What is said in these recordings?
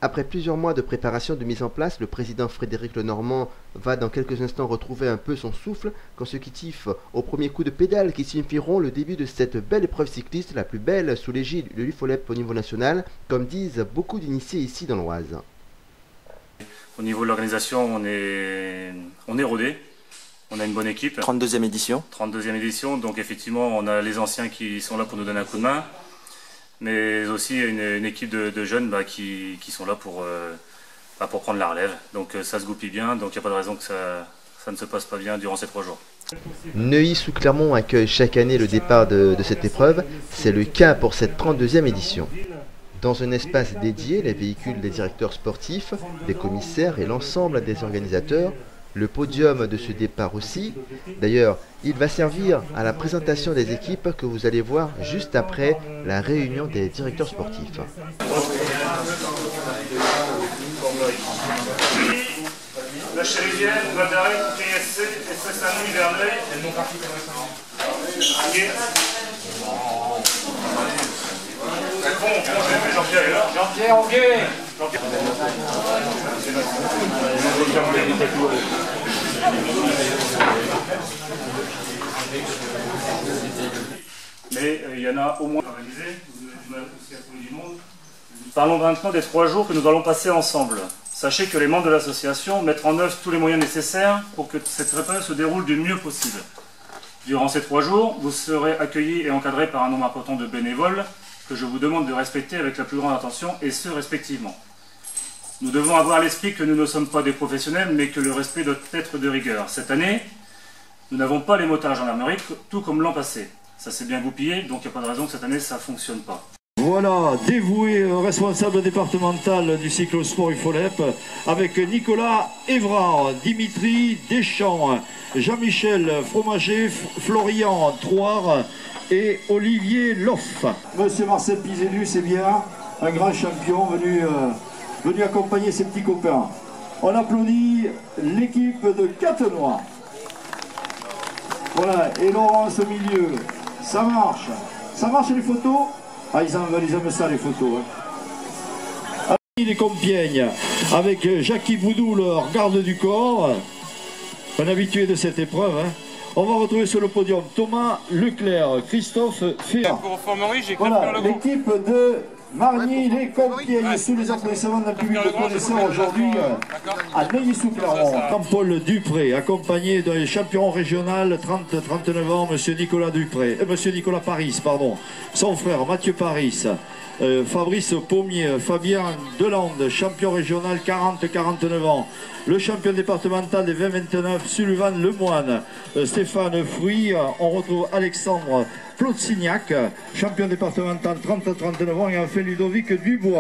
Après plusieurs mois de préparation de mise en place, le président Frédéric Lenormand va dans quelques instants retrouver un peu son souffle consécutif aux premiers coups de pédale qui signifieront le début de cette belle épreuve cycliste, la plus belle sous l'égide de l'UFOLEP au niveau national, comme disent beaucoup d'initiés ici dans l'Oise. Au niveau de l'organisation, on est rodé, on a une bonne équipe. 32e édition. 32e édition, donc effectivement on a les anciens qui sont là pour nous donner un coup de main, mais aussi une équipe de jeunes qui sont là pour prendre la relève. Donc ça se goupille bien, donc il n'y a pas de raison que ça ne se passe pas bien durant ces 3 jours. Neuilly-sous-Clermont accueille chaque année le départ de cette épreuve. C'est le cas pour cette 32e édition. Dans un espace dédié, les véhicules des directeurs sportifs, des commissaires et l'ensemble des organisateurs, le podium de ce départ aussi. D'ailleurs, il va servir à la présentation des équipes que vous allez voir juste après la réunion des directeurs sportifs. La Chérivienne, Madaré, TSC, SS Saint-Louis, Verneuil. Jean-Pierre Auguet. Mais il y en a au moins organisé. Parlons maintenant des 3 jours que nous allons passer ensemble. Sachez que les membres de l'association mettront en œuvre tous les moyens nécessaires pour que cette épreuve se déroule du mieux possible. Durant ces 3 jours, vous serez accueillis et encadrés par un nombre important de bénévoles que je vous demande de respecter avec la plus grande attention, et ce respectivement. Nous devons avoir à l'esprit que nous ne sommes pas des professionnels, mais que le respect doit être de rigueur. Cette année, nous n'avons pas les motards gendarmerie, tout comme l'an passé. Ça s'est bien goupillé, donc il n'y a pas de raison que cette année ça ne fonctionne pas. Voilà, dévoué responsable départemental du cyclosport UFOLEP, avec Nicolas Évrard, Dimitri Deschamps, Jean-Michel Fromager, Florian Troire et Olivier Loff. Monsieur Marcel Pizélu, c'est bien, un grand champion venu accompagner ses petits copains. On applaudit l'équipe de Catenois. Voilà, et Laurence au milieu, ça marche les photos? Ah, ils aiment ça les photos. Hein. Les Compiègne, avec Jackie Boudou, leur garde du corps, un habitué de cette épreuve. Hein. On va retrouver sur le podium Thomas Leclerc, Christophe Féa. Voilà, l'équipe de Margny, les Compiègne, sous les applaudissements d'un public de connaisseurs aujourd'hui à Neuilly-sous-Clermont. Jean-Paul Dupré, accompagné d'un champion régional 30-39 ans, monsieur Nicolas Paris, pardon, son frère Mathieu Paris. Fabrice Pommier, Fabien Delande, champion régional 40-49 ans. Le champion départemental des 20-29, Sullivan Lemoine. Stéphane Fruy, on retrouve Alexandre Plotsignac, champion départemental 30-39 ans. Et enfin Ludovic Dubois.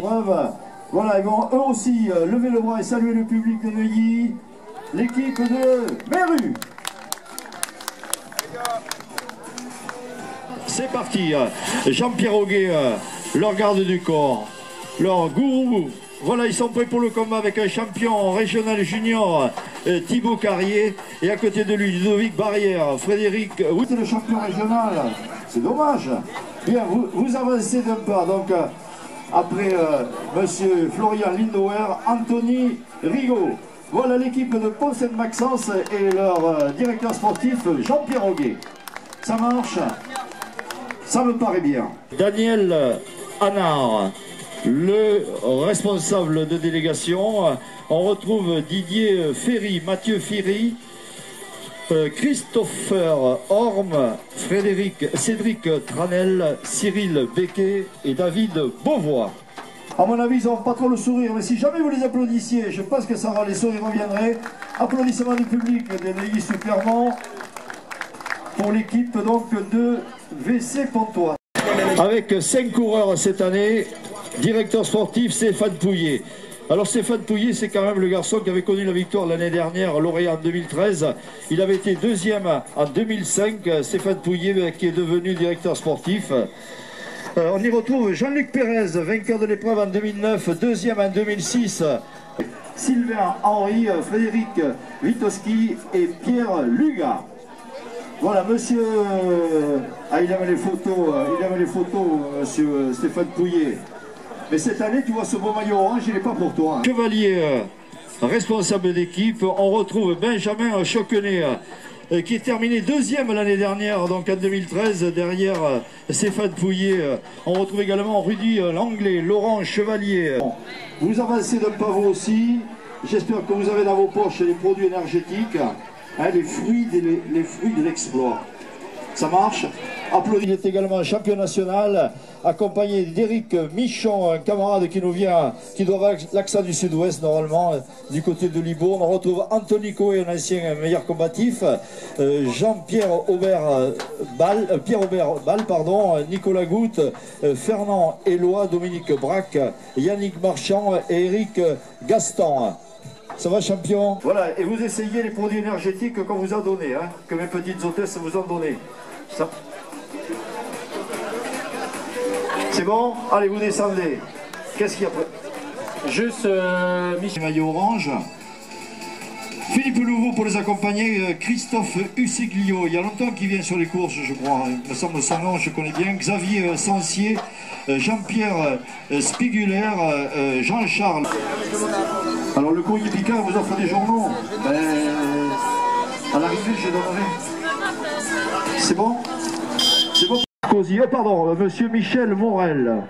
Voilà, ils vont eux aussi lever le bras et saluer le public de Neuilly. L'équipe de Méru. C'est parti, Jean-Pierre Auguet, leur garde du corps, leur gourou. Voilà, ils sont prêts pour le combat avec un champion régional junior, Thibaut Carrier, et à côté de lui, Ludovic Barrière, Frédéric. Oui, c'est le champion régional, c'est dommage. Bien, vous avancez d'un pas, donc après monsieur Florian Lindauer, Anthony Rigaud. Voilà l'équipe de Pont-Saint-Maxence et leur directeur sportif, Jean-Pierre Auguet. Ça marche? Ça me paraît bien. Daniel Hanard, le responsable de délégation. On retrouve Didier Ferry, Mathieu Ferry, Christopher Orme, Cédric Tranel, Cyril Becquet et David Beauvois. À mon avis, ils n'ont pas trop le sourire, mais si jamais vous les applaudissiez, je pense que les sourires reviendraient. Applaudissements du public de Neuilly-sous-Clermont pour l'équipe donc de VC Pontoise. Avec 5 coureurs cette année, directeur sportif Stéphane Pouillet. Alors Stéphane Pouillet, c'est quand même le garçon qui avait connu la victoire l'année dernière, lauréat en 2013. Il avait été 2e en 2005, Stéphane Pouillet qui est devenu directeur sportif. On y retrouve Jean-Luc Pérez, vainqueur de l'épreuve en 2009, 2e en 2006. Sylvain Henry, Frédéric Witowski et Pierre Luga. Voilà, monsieur... il avait les photos, monsieur Stéphane Pouillet. Mais cette année, tu vois, ce beau maillot orange, il n'est pas pour toi. Hein. Chevalier, responsable d'équipe, on retrouve Benjamin Choquenet, qui est terminé deuxième l'année dernière, donc en 2013, derrière Stéphane Pouillet. On retrouve également Rudy Langlais, Laurent Chevalier. Vous avancez d'un pas vous aussi. J'espère que vous avez dans vos poches les produits énergétiques, hein, les fruits de l'exploit. Ça marche. Applaudis. Il est également champion national, accompagné d'Éric Michon, un camarade qui nous vient, qui doit avoir l'accent du sud-ouest normalement, du côté de Libourne. On retrouve Anthony Coé, un ancien meilleur combatif, Jean-Pierre Aubert-Ball, Nicolas Goutte, Fernand Éloi, Dominique Braque, Yannick Marchand et Éric Gaston. Ça va, champion? Voilà, et vous essayez les produits énergétiques qu'on vous a donnés, hein, que mes petites hôtesses vous ont donnés. Ça... C'est bon? Allez, vous descendez. Qu'est-ce qu'il y a après? Juste maillot orange. Philippe Louveau pour les accompagner, Christophe Usiglio, il y a longtemps qu'il vient sur les courses, je crois, il me semble son nom, je connais bien, Xavier Sancier, Jean-Pierre Spiguler, Jean-Charles. Alors le courrier Picard vous offre des journaux, à l'arrivée je donnerai. C'est bon? C'est bon? Pardon, monsieur Michel Morel,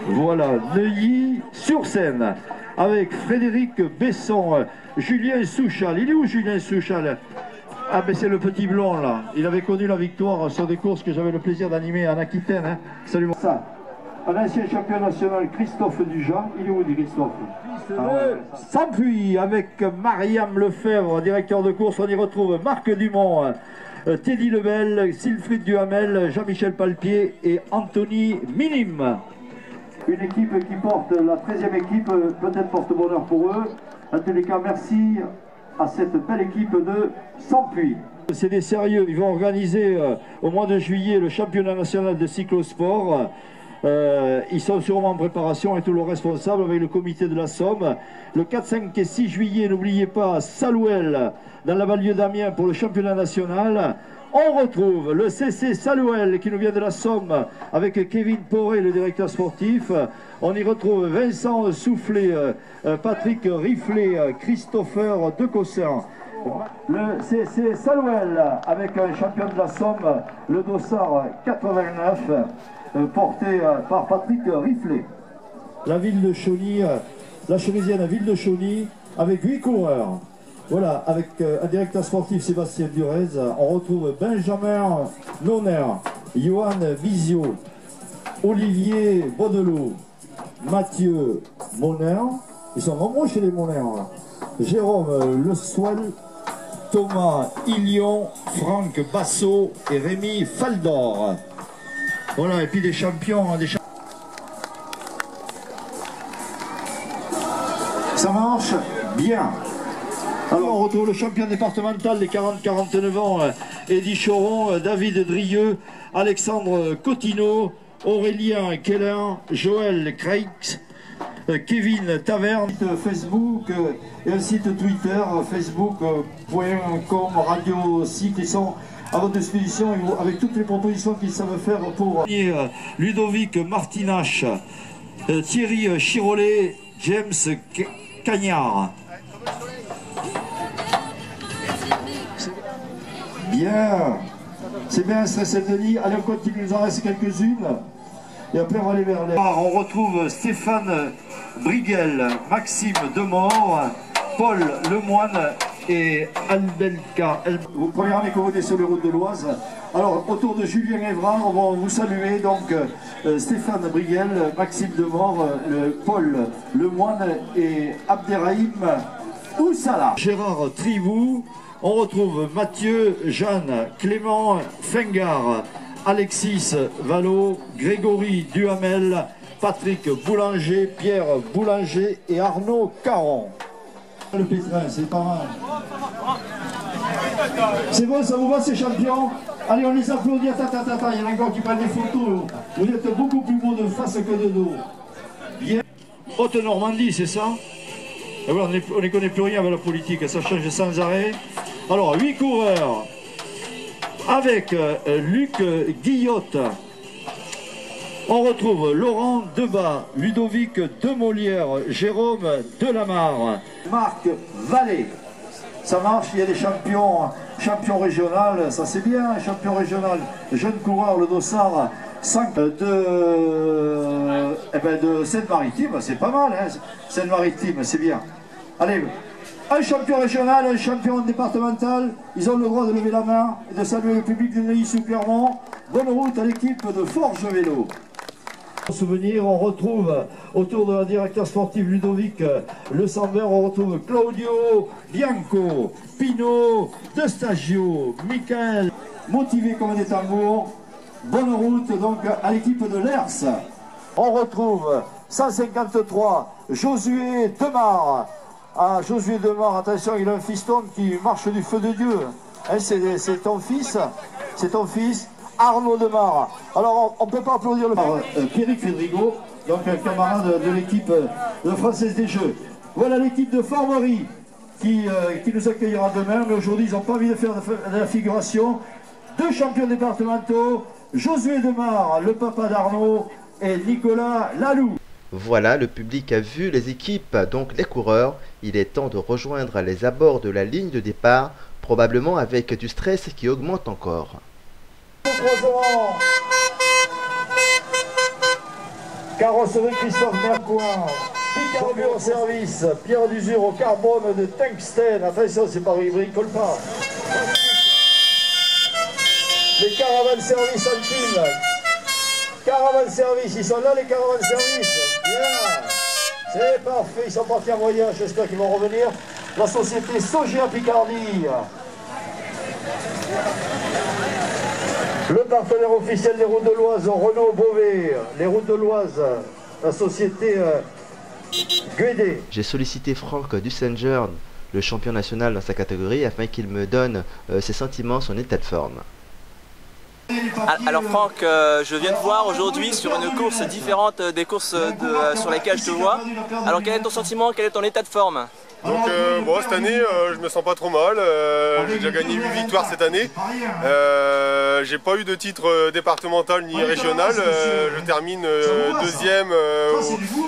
voilà, Neuilly-sur-Seine, avec Frédéric Besson, Julien Souchal. Il est où Julien Souchal? Ah ben c'est le petit blond là. Il avait connu la victoire sur des courses que j'avais le plaisir d'animer en Aquitaine. Hein. Salut moi. Ça. Un ancien champion national, Christophe Dujas. Il est où dit Christophe? S'appuie avec Mariam Lefebvre, directeur de course. On y retrouve Marc Dumont, Teddy Lebel, Sylphide Duhamel, Jean-Michel Palpier et Anthony Minim. Une équipe qui porte, la 13e équipe, peut-être porte-bonheur pour eux. En tous les cas, merci à cette belle équipe de Sampuy. C'est des sérieux, ils vont organiser au mois de juillet le championnat national de cyclosport. Ils sont sûrement en préparation et tout le responsable avec le comité de la Somme. Le 4, 5 et 6 juillet, n'oubliez pas, Salouel, dans la banlieue d'Amiens pour le championnat national. On retrouve le CC Salouel qui nous vient de la Somme avec Kevin Poré, le directeur sportif. On y retrouve Vincent Soufflé, Patrick Riflet, Christopher Decossin. Le CC Salouel avec un champion de la Somme, le Dossard 89, porté par Patrick Riflet. La ville de Chauny, la Chaunysienne ville de Chauny avec 8 coureurs. Voilà, avec un directeur sportif Sébastien Durez, on retrouve Benjamin Noner, Johan Bizio, Olivier Baudelot, Mathieu Moner, ils sont nombreux chez les Moner, Jérôme Le Soil, Thomas Ilion, Franck Bassot et Rémi Faldor. Voilà, et puis des champions, Ça marche bien. Alors on retrouve le champion départemental des 40-49 ans, Eddy Choron, David Drieux, Alexandre Cotineau, Aurélien Keller, Joël Creix, Kevin Taverne. Facebook et un site Twitter, facebook.com, radio, site, ils sont à votre disposition avec toutes les propositions qu'ils savent faire pour Ludovic Martinache, Thierry Chirolet, James Cagnard. Bien, c'est bien Saint-Denis. Allez, on continue, il nous en reste quelques-unes. Et après, on va aller vers les... On retrouve Stéphane Briguel, Maxime Demort, Paul Lemoine et Albelka. Première année que vous venez sur les routes de l'Oise. Alors, autour de Julien Evran, on va vous saluer. Donc, Stéphane Briguel, Maxime Demort, Paul Lemoine et Abderrahim Oussala. Gérard Tribou. On retrouve Mathieu, Jeanne, Clément Fengard, Alexis Vallot, Grégory Duhamel, Patrick Boulanger, Pierre Boulanger et Arnaud Caron. Le pétrin, c'est pas mal. C'est bon, ça vous va ces champions? Allez, on les applaudit. Attends, il y en a encore qui prennent des photos. Vous êtes beaucoup plus beaux de face que de dos. Bien. Haute-Normandie, c'est ça? Et voilà, on ne connaît plus rien avec la politique, ça change sans arrêt. Alors, 8 coureurs avec Luc Guillotte, On retrouve Laurent Debat, Ludovic Demolière, Jérôme Delamarre, Marc Vallée. Ça marche, il y a des champions régionaux, ça c'est bien, champion régional, jeune coureur, le Dossard, 5 de Seine-Maritime, c'est pas mal, hein, Seine-Maritime, c'est bien. Allez, un champion régional, un champion départemental, ils ont le droit de lever la main et de saluer le public de Neuilly sous Clermont. Bonne route à l'équipe de Forge Vélo. Pour souvenir, on retrouve autour de la directeur sportif Ludovic Le Sambert, on retrouve Claudio Bianco, Pino, De Stagio, Michael, motivé comme des tambours. Bonne route donc à l'équipe de l'ERS. On retrouve 153 Josué Demar. Ah, Josué Demar, attention, il a un fiston qui marche du feu de Dieu. Hein, c'est ton fils, Arnaud Demar. Alors on ne peut pas applaudir le Pierrick Fédrigo, donc un camarade de l'équipe de Française des Jeux. Voilà l'équipe de Formerie qui nous accueillera demain, mais aujourd'hui ils n'ont pas envie de faire de la figuration. 2 champions départementaux, Josué Demar, le papa d'Arnaud, et Nicolas Lalou. Voilà, le public a vu les équipes, donc les coureurs. Il est temps de rejoindre les abords de la ligne de départ, probablement avec du stress qui augmente encore. Carrosserie Christophe Mercoin, Picardure service, pierre d'usure au carbone de tungstène. Attention, c'est pas bricole pas. Les caravanes service Alpine. Caravane service, ils sont là les caravanes service. Bien. C'est parfait, ils sont partis en voyage, j'espère qu'ils vont revenir. La société Sogea Picardie. Le partenaire officiel des routes de l'Oise, Renaud Beauvais. Les routes de l'Oise, la société Guédé. J'ai sollicité Franck Dussenger, le champion national dans sa catégorie, afin qu'il me donne ses sentiments, son état de forme. Alors Franck, je viens te voir aujourd'hui sur une course différente des courses sur lesquelles je te vois. Alors quel est ton sentiment, quel est ton état de forme? Donc bon, cette année je me sens pas trop mal, j'ai déjà gagné 8 victoires cette année, j'ai pas eu de titre départemental ni régional, je termine 2e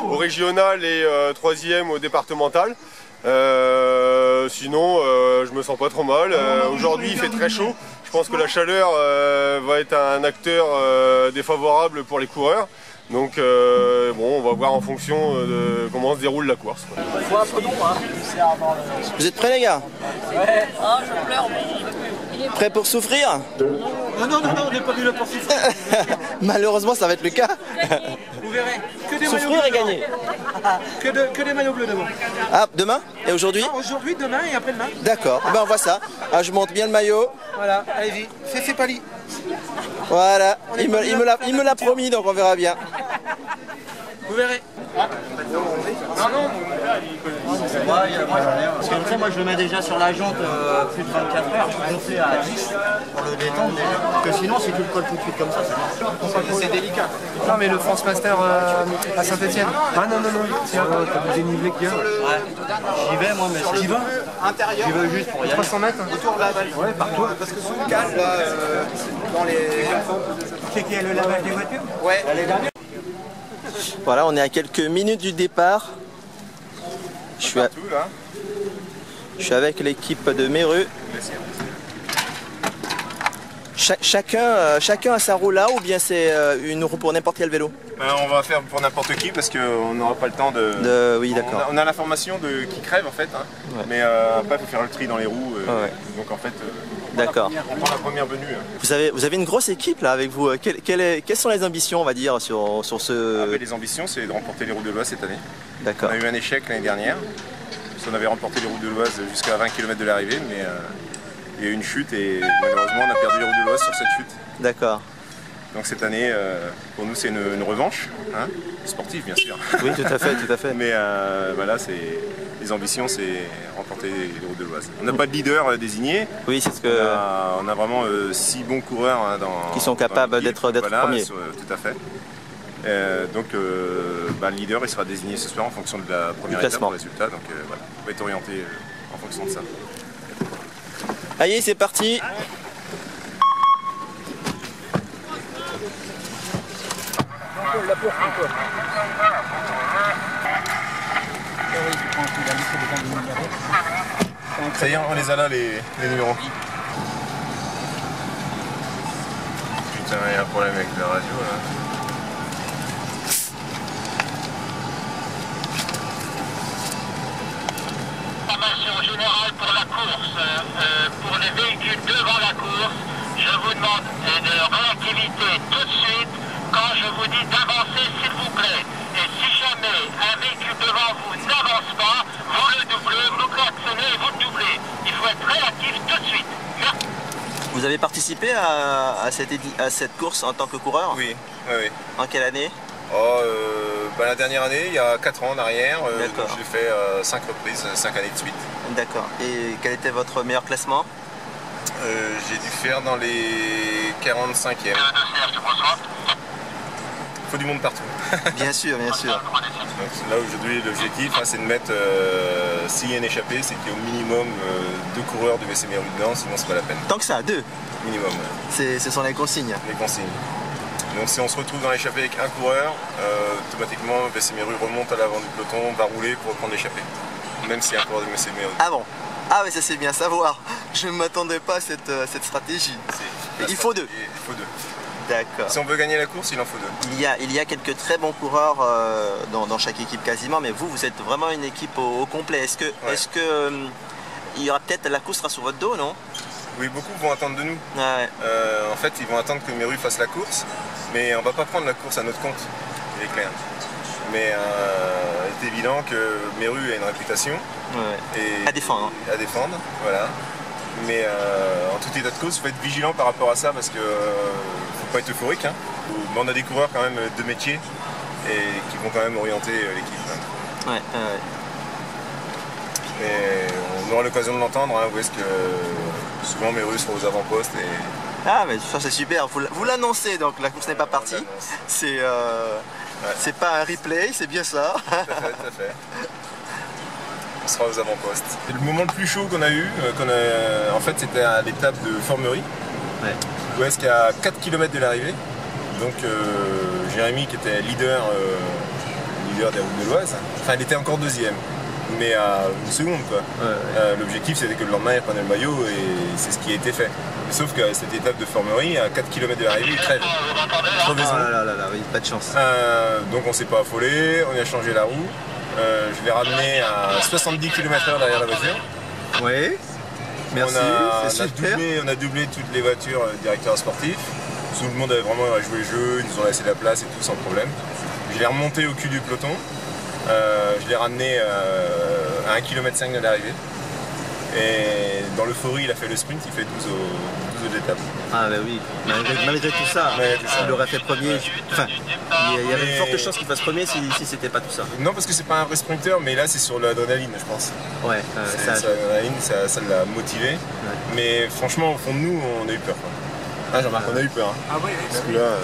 au régional et 3e au départemental. Sinon je me sens pas trop mal, aujourd'hui il fait très chaud, je pense que la chaleur va être un acteur défavorable pour les coureurs. Donc bon, on va voir en fonction de comment se déroule la course. Faut un peu d'eau, hein. Vous êtes prêts les gars? Ouais. Ah, je pleure. Prêts pour souffrir? Non, on n'est pas venu là pour souffrir. Malheureusement, ça va être le cas. Vous verrez. Que des souffrir et gagner. Que des maillots bleus demain. Ah, demain? Et aujourd'hui? Aujourd'hui, demain et après-demain. D'accord, ben on voit ça. Ah, je monte bien le maillot. Voilà, allez-y, fais pas lit. Voilà, il me l'a promis, donc on verra bien. Vous verrez. Non. Parce que après, moi je le mets déjà sur la jante plus de 24 heures, je vais gonfler à 10 pour le détendre déjà. Parce que sinon, si tu le colles tout de suite comme ça marche. C'est délicat. Non, mais le France Master à Saint-Etienne. Ah non. Tiens, t'as dénivelé qu'il y a. Ouais. J'y vais moi, mais c'est. J'y vas J'y vais juste pour y aller. 300 mètres autour de la balle. Ouais, par toi. Parce que sous le calme, là, dans les. C'est qui est le lavage des voitures? Ouais. Voilà, on est à quelques minutes du départ. Je suis avec l'équipe de Méru. Chacun a sa roue là ou bien c'est une roue pour n'importe quel vélo? On va faire pour n'importe qui parce qu'on n'aura pas le temps de... Oui, d'accord. On a l'information qui crève en fait, hein. Ouais. Mais après il faut faire le tri dans les roues. Ouais. Donc en fait, d'accord. On prend la première venue. Hein. Vous avez une grosse équipe là avec vous. Quelles sont les ambitions, on va dire, sur ce... Les ambitions, c'est de remporter les routes de l'Oise cette année. D'accord. On a eu un échec l'année dernière. On avait remporté les routes de l'Oise jusqu'à 20 km de l'arrivée, mais il y a eu une chute et malheureusement on a perdu les routes de l'Oise sur cette chute. D'accord. Donc cette année, pour nous c'est une revanche, hein, sportive bien sûr. Oui, tout à fait. Mais voilà, les ambitions c'est remporter les routes de l'Oise. On n'a pas de leader désigné. Oui, c'est ce que... On a vraiment 6 bons coureurs hein, qui sont capables d'être premiers. Tout à fait. Donc le leader il sera désigné ce soir en fonction de la première étape du résultat. Donc voilà, on va être orienté en fonction de ça. Allez, c'est parti. la porte encore. Ça y est, on les a là, les numéros. Putain, il y a un problème avec la radio là. Information générale pour la course. Pour les véhicules devant la course, je vous demande de réactivité tout de suite quand je vous dis d'avancer, s'il vous plaît. Et si jamais un véhicule devant vous n'avance pas, vous le doublez, vous klaxonnez et vous le doublez. Il faut être réactif tout de suite. Merci. Vous avez participé à cette course en tant que coureur? Oui, oui. En quelle année? La dernière année, il y a 4 ans en arrière, je l'ai fait 5 reprises, 5 années de suite. D'accord. Et quel était votre meilleur classement? J'ai dû faire dans les 45e. Il faut du monde partout. Bien sûr, bien sûr. Donc, là aujourd'hui, l'objectif, c'est de mettre, s'il y a une échappée, c'est qu'il y ait au minimum 2 coureurs du VC Méru dedans, sinon c'est pas la peine. Tant que ça, 2 minimum. Ce sont les consignes. Les consignes. Donc si on se retrouve dans l'échappée avec un coureur, automatiquement VC Méru remonte à l'avant du peloton, va rouler pour reprendre l'échappée. Même s'il y a un coureur du VC Méru. Ah bon? Ah oui, ça c'est bien savoir. Je ne m'attendais pas à cette stratégie. Il faut 2. Il faut 2. D'accord. Si on veut gagner la course, il en faut 2. Il y a quelques très bons coureurs dans chaque équipe quasiment, mais vous êtes vraiment une équipe au complet. Est-ce que il y aura peut-être la course sera sur votre dos, non? Oui, beaucoup vont attendre de nous. Ah ouais. En fait, ils vont attendre que Méru fasse la course, mais on ne va pas prendre la course à notre compte, il est clair. Mais il est évident que Méru a une réputation à défendre. À défendre, voilà. Mais en tout état de cause, il faut être vigilant par rapport à ça parce que faut pas être euphorique. Hein. Mais on a des coureurs quand même de métier et qui vont quand même orienter l'équipe. Ouais. Et on aura l'occasion de l'entendre, hein, où est-ce que souvent Méru sera aux avant-postes. Ah mais ça c'est super, vous l'annoncez donc la course n'est pas partie. C'est pas un replay, c'est bien ça. Tout à fait. On sera aux avant-postes. Le moment le plus chaud qu'on a eu, en fait c'était à l'étape de Formerie, où est-ce qu'il y a 4 km de l'arrivée. Donc Jérémy qui était leader des routes de l'Oise, enfin il était encore deuxième, mais à une seconde quoi. L'objectif c'était que le lendemain il prenait le maillot et c'est ce qui a été fait. Sauf qu'à cette étape de Formerie, à 4 km de l'arrivée, il crève. Crevaison. Oui, pas de chance. Donc on s'est pas affolé, on a changé la roue. Je l'ai ramené à 70 km/h derrière la voiture. Oui, merci, c'est super. On a doublé toutes les voitures directeurs sportifs. Tout le monde avait vraiment joué le jeu, ils nous ont laissé la place et tout sans problème. Je l'ai remonté au cul du peloton. Je l'ai ramené à 1,5 km de l'arrivée. Et dans l'euphorie, il a fait le sprint, il fait 12 aux étapes. Ah bah oui, malgré tout ça, il aurait fait premier. Enfin, il y avait une forte chance qu'il fasse premier si c'était pas tout ça. Non, parce que c'est pas un vrai sprinter, mais là c'est sur l'adrénaline, je pense. Ouais, l'adrénaline, ça l'a motivé. Ouais. Mais franchement, au fond de nous, on a eu peur. Ah, Jean-Marc, on a eu peur. Hein. Ah oui, parce que là,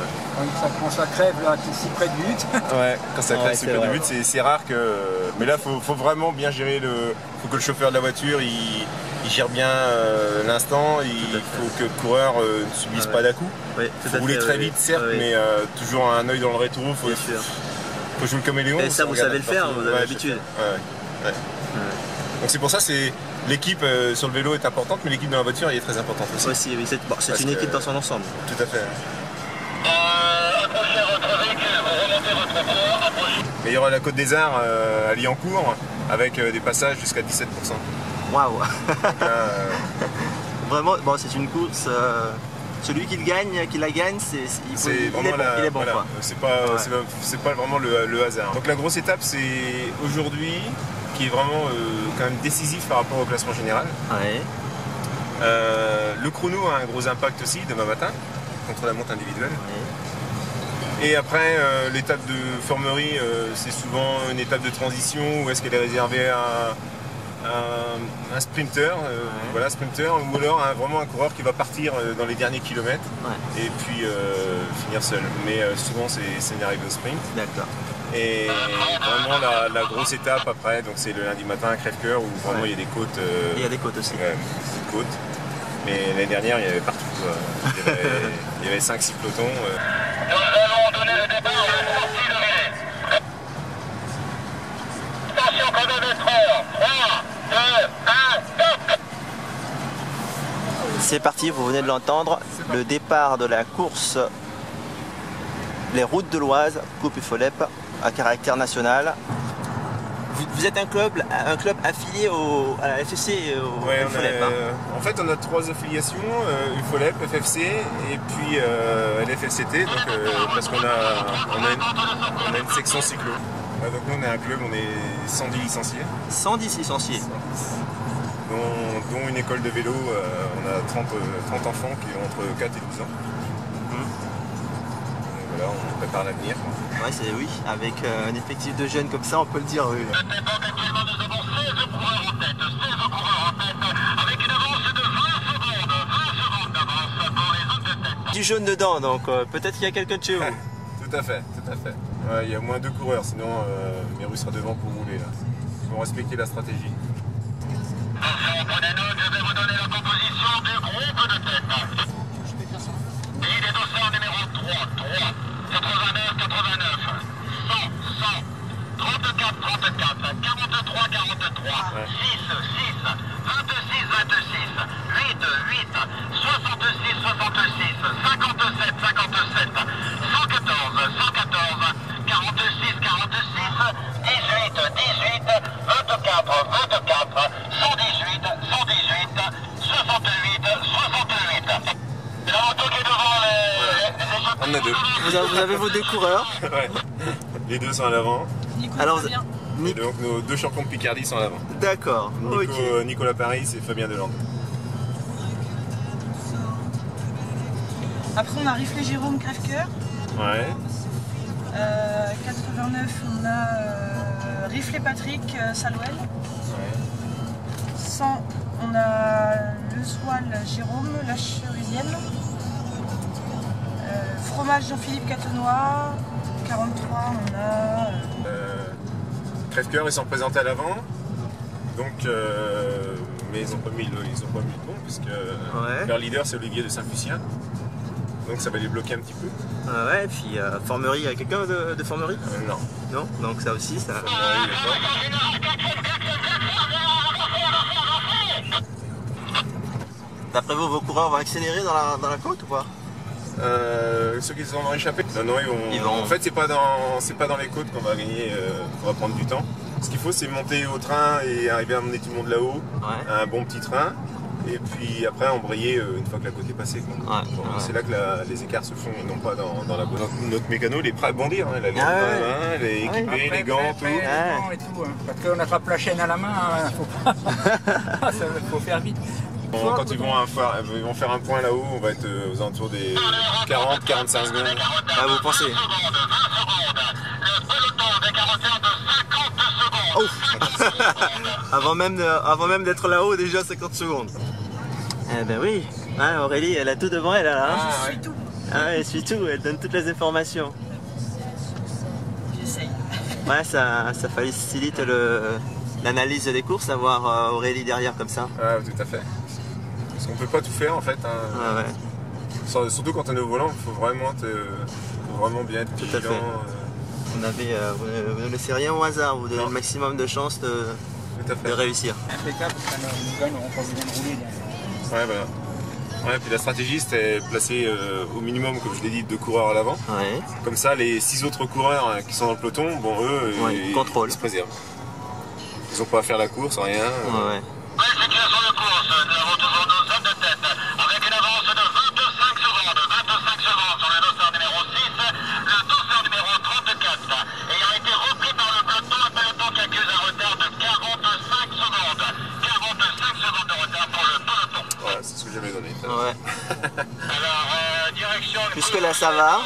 quand ça crève, là, t'es si près du but. Ouais, quand ça crève si près du but, c'est rare que. Mais là, faut vraiment bien gérer faut que le chauffeur de la voiture, il gère bien l'instant, il faut que le coureur ne subisse pas d'à-coup. Il faut rouler très vite, certes, mais toujours un œil dans le rétro, faut jouer le caméléon. Et ça, vous savez le faire, vous avez l'habitude. Donc c'est pour ça, l'équipe sur le vélo est importante, mais l'équipe dans la voiture elle est très importante aussi. Oui, c'est une équipe dans son ensemble. Tout à fait. Mais il y aura la Côte des Arts à Liancourt avec des passages jusqu'à 17%. Waouh. Vraiment, bon, c'est une course. Celui qui la gagne, il est bon. Voilà. C'est pas vraiment le hasard. Donc la grosse étape, c'est aujourd'hui, qui est vraiment quand même décisif par rapport au classement général. Ouais. Le chrono a un gros impact aussi demain matin contre la monte individuelle. Ouais. Et après, l'étape de Formerie, c'est souvent une étape de transition où est-ce qu'elle est réservée à un sprinter, ou alors vraiment un coureur qui va partir dans les derniers kilomètres et puis finir seul. Mais souvent c'est arrivé au sprint. D'accord. Et vraiment la grosse étape après, donc c'est le lundi matin à Crèvecoeur où vraiment il y a des côtes. Il y a des côtes aussi. Des côtes. Mais l'année dernière il y avait partout. Il y avait 5-6 pelotons. Nous allons donner le départ. C'est parti, vous venez de l'entendre, le départ de la course Les Routes de l'Oise, Coupe UFOLEP, à caractère national. Vous êtes un club affilié à la FFC et au UFOLEP. En fait, on a 3 affiliations, UFOLEP, FFC et puis LFFCT, donc, parce qu'on a une section cyclo. Donc nous, on est un club, on est 110 licenciés. 110 licenciés. Dont une école de vélo, on a 30 enfants qui ont entre 4 et 12 ans. Donc voilà, on prépare l'avenir. Ouais, oui, avec un effectif de jeunes comme ça, on peut le dire. Oui. Actuellement, nous avons 16 coureurs en tête, avec une avance de 20 secondes d'avance pour les hommes de tête. Du jaune dedans, donc peut-être qu'il y a quelqu'un de chez vous. Tout à fait, tout à fait. Ouais, il y a moins 2 coureurs, sinon Meru sera devant pour rouler. Il faut respecter la stratégie. Attention, prenez note, je vais vous donner la composition du groupe de tête. Il est dossard numéro 3, 89, 89, 100, 100, 34, 34, 43, 43, 6, 6, 26, 26, 8, 8, 66, 66, 57, 57, 114, 114, 46, 46, 18, 18, 24, 24, 118, 118, 68, 68. C'est la moto qui est devant les... On a 2. Vous avez vos 2 coureurs. Ouais. Les 2 sont à l'avant. Alors, et donc nos 2 champions de Picardie sont à l'avant. D'accord. Nicolas Paris et Fabien Delande. Après on a Riflet Jérôme Crève-Cœur. Ouais. 89 on a Riflet Patrick Salouel. Ouais. 100 on a Le Soil Jérôme La Cherusienne. Fromage Jean-Philippe Catenois. 43 on a... Crève-Cœur, ils sont présentés à l'avant. Donc, mais ils n'ont pas mis le pont puisque leur leader c'est Olivier de Saint-Lucien. Donc ça va les bloquer un petit peu. Ouais, et puis Formerie, il y a quelqu'un de Formerie Non. Non, donc ça aussi, ça... D'après vous, vos coureurs vont accélérer dans la côte ou pas? Ceux qui sont échappés, non, ils vont... En fait, c'est pas dans les côtes qu'on va gagner, qu'on va prendre du temps. Ce qu'il faut, c'est monter au train et arriver à emmener tout le monde là-haut, un bon petit train, et puis après embrayer une fois que la côte est passée. C'est là que les écarts se font, et non pas dans la côte. Notre mécano, il est prêt à bondir, hein, il est équipé, les gants, tout. Et tout hein. Parce qu'on attrape la chaîne à la main, faut faire vite. Quand ils vont faire un point là-haut, on va être aux alentours des 40-45 secondes. Ah, vous pensez? Oh. avant même d'être là-haut, déjà 50 secondes. Eh ben oui, hein, Aurélie, elle a tout devant elle là. Hein. Je suis tout. Ah, elle suit tout, elle donne toutes les informations. J'essaye. Ouais, ça facilite l'analyse des courses, d'avoir Aurélie derrière comme ça. Ah, tout à fait. Parce qu'on peut pas tout faire en fait. Hein. Surtout quand on est au volant, il faut vraiment bien être vigilant. Tout à fait. Vous ne laissez rien au hasard, vous donnez le maximum de chances de réussir. Impeccable, parce que nos gars n'auront pas besoin de rouler derrière. Ouais, voilà. Ouais, puis la stratégie c'était placer au minimum, comme je l'ai dit, 2 coureurs à l'avant. Ouais. Comme ça, les 6 autres coureurs qui sont dans le peloton, bon, eux, ils se préservent. Ils n'ont pas à faire la course, rien. Ouais. Situation de course, nous avons toujours nos hommes de tête, avec une avance de 25 secondes sur le dossard numéro 6, le dossard numéro 34, ayant été repris par le peloton, un peloton qui accuse un retard de 45 secondes. 45 secondes de retard pour le peloton. Voilà, c'est ce que j'avais donné. Ouais. Alors, direction... Puisque là ça va,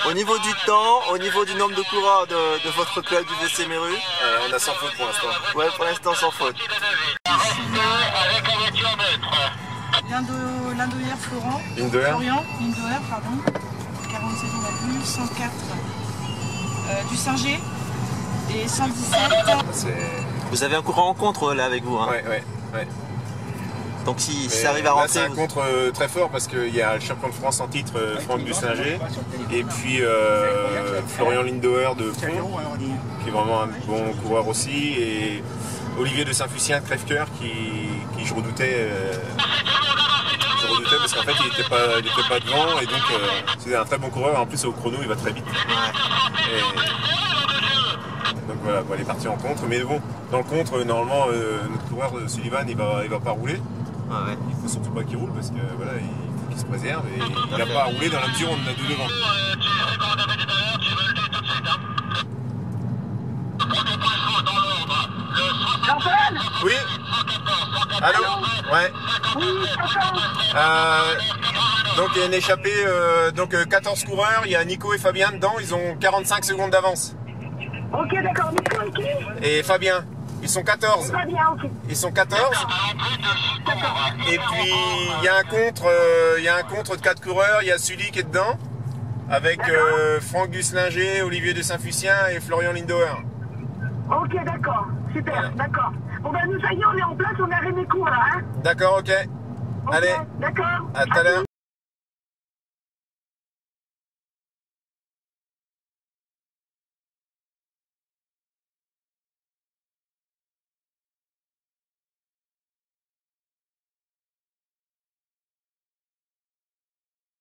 au niveau du temps, au niveau du nombre de coureurs de votre club du VC Meru, on a sans faute pour l'instant. Ouais, pour l'instant sans faute. Avec la voiture neutre. Lindoyer Florent. Lindoyer, pardon. 47 on a vu, 104 du Singer et 117. Vous avez un courant en contre là avec vous, hein? Ouais. Donc si ça arrive à rentrer... C'est un contre très fort parce qu'il y a le champion de France en titre, Franck Dussinger, et puis Florian Lindower de Pont, qui est vraiment un bon coureur aussi, et Olivier de Saint-Fucien, crève-cœur, qui je redoutais. Parce qu'en fait il n'était pas devant et donc c'est un très bon coureur. En plus au chrono il va très vite. Donc voilà, on va aller partir en contre. Mais bon, dans le contre, normalement notre coureur Sullivan il va pas rouler. Il faut surtout pas qu'il roule parce que voilà, il faut qu'il se préserve et il n'a pas à rouler dans la mesure où on en a deux devant. Oui. Allô. Ouais. Donc il y a une échappée, 14 coureurs, il y a Nico et Fabien dedans, ils ont 45 secondes d'avance. Ok, d'accord, Nico et qui? Et Fabien, ils sont 14. Fabien, ok. Ils sont 14. Et puis il y a un contre de 4 coureurs, il y a Sully qui est dedans, avec Franck Guslinger, Olivier de Saint-Fucien et Florian Lindauer. Ok, d'accord, super, d'accord. Bon ben nous ça y est, on est en place, on a Rémécourt là, hein. D'accord, ok. Allez, d'accord. à tout à l'heure.